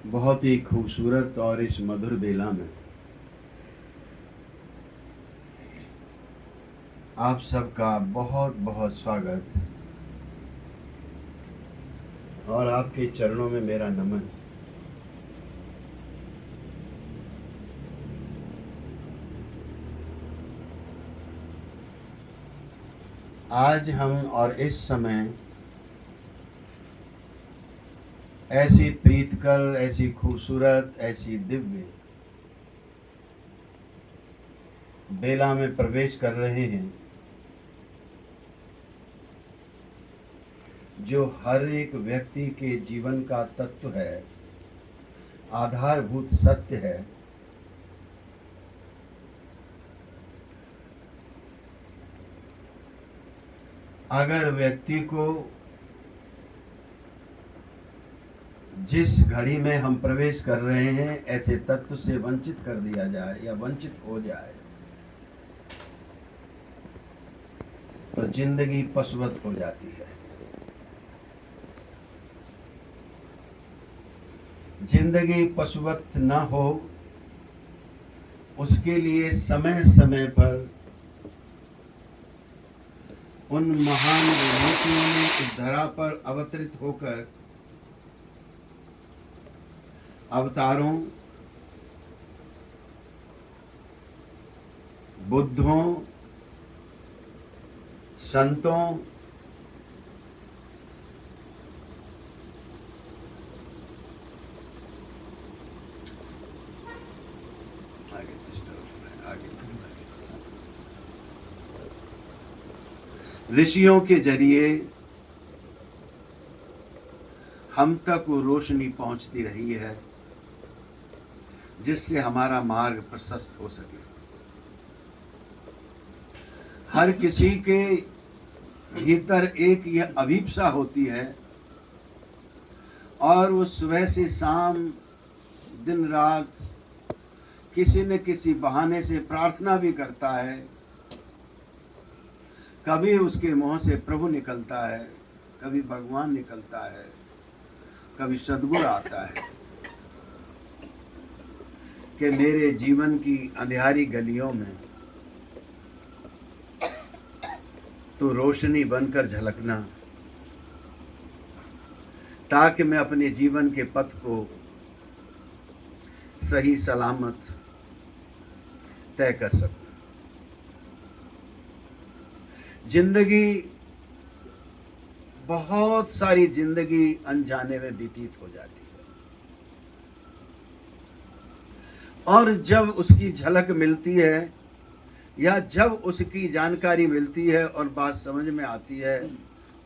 बहुत ही खूबसूरत और इस मधुर बेला में आप सबका बहुत बहुत स्वागत और आपके चरणों में मेरा नमन। आज हम और इस समय ऐसी प्रीतकर, ऐसी खूबसूरत, ऐसी दिव्य बेला में प्रवेश कर रहे हैं जो हर एक व्यक्ति के जीवन का तत्व है, आधारभूत सत्य है। अगर व्यक्ति को जिस घड़ी में हम प्रवेश कर रहे हैं ऐसे तत्व से वंचित कर दिया जाए या वंचित हो जाए तो जिंदगी पशुवत हो जाती है। जिंदगी पशुवत न हो उसके लिए समय समय पर उन महान विभूतियों ने इस धरा पर अवतरित होकर अवतारों, बुद्धों, संतों, ऋषियों के जरिए हम तक वो रोशनी पहुंचती रही है जिससे हमारा मार्ग प्रशस्त हो सके। हर किसी के भीतर एक यह अभिप्सा होती है और वो सुबह से शाम दिन रात किसी न किसी बहाने से प्रार्थना भी करता है। कभी उसके मुंह से प्रभु निकलता है, कभी भगवान निकलता है, कभी सद्गुरु आता है कि मेरे जीवन की अंधेरी गलियों में तो रोशनी बनकर झलकना, ताकि मैं अपने जीवन के पथ को सही सलामत तय कर सकूं। जिंदगी, बहुत सारी जिंदगी अनजाने में व्यतीत हो जाती है और जब उसकी झलक मिलती है या जब उसकी जानकारी मिलती है और बात समझ में आती है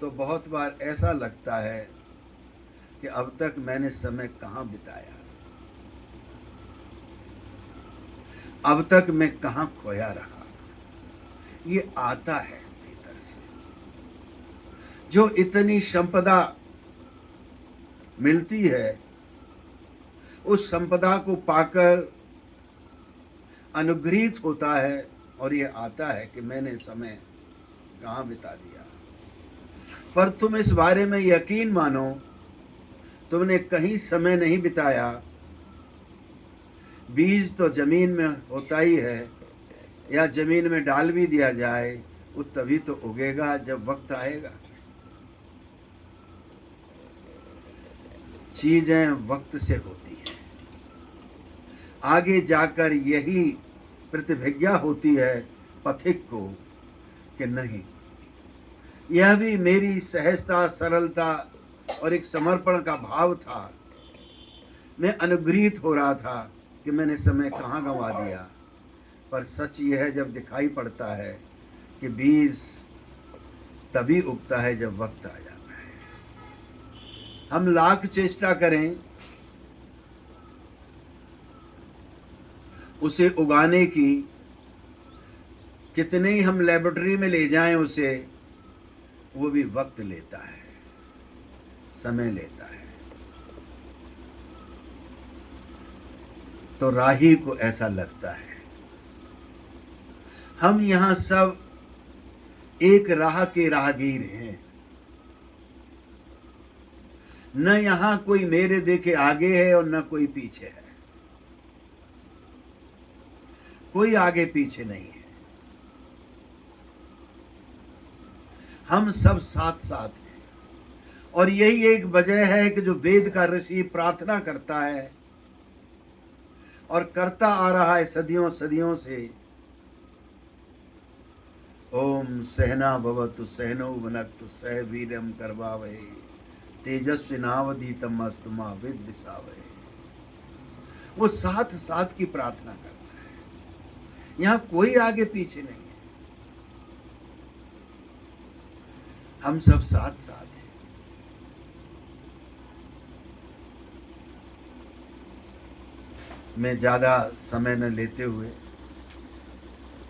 तो बहुत बार ऐसा लगता है कि अब तक मैंने समय कहाँ बिताया, अब तक मैं कहाँ खोया रहा। ये आता है भीतर से। जो इतनी संपदा मिलती है उस संपदा को पाकर अनुग्रहित होता है और ये आता है कि मैंने समय कहाँ बिता दिया। पर तुम इस बारे में यकीन मानो, तुमने कहीं समय नहीं बिताया। बीज तो जमीन में होता ही है, या जमीन में डाल भी दिया जाए वो तभी तो उगेगा जब वक्त आएगा। चीजें वक्त से होती हैं। आगे जाकर यही प्रतिभिज्ञा होती है पथिक को कि नहीं, यह भी मेरी सहजता, सरलता और एक समर्पण का भाव था। मैं अनुग्रहित हो रहा था कि मैंने समय कहाँ गंवा दिया। पर सच यह है, जब दिखाई पड़ता है कि बीज तभी उगता है जब वक्त आ जाता है। हम लाख चेष्टा करें उसे उगाने की, कितने ही हम लेबोरेटरी में ले जाएं उसे, वो भी वक्त लेता है, समय लेता है। तो राही को ऐसा लगता है। हम यहां सब एक राह के राहगीर हैं। न यहां कोई मेरे देखे आगे है और न कोई पीछे है, कोई आगे पीछे नहीं है, हम सब साथ साथ हैं। और यही एक वजह है कि जो वेद का ऋषि प्रार्थना करता है और करता आ रहा है सदियों सदियों से, ओम सहना भवतु सहनो भुनक्तु सह वीर्यं करवावहै तेजस्विनावधीतम अस्तु मा विद्विषावहै। वो साथ साथ की प्रार्थना करता है, यहां कोई आगे पीछे नहीं है, हम सब साथ साथ हैं। मैं ज्यादा समय न लेते हुए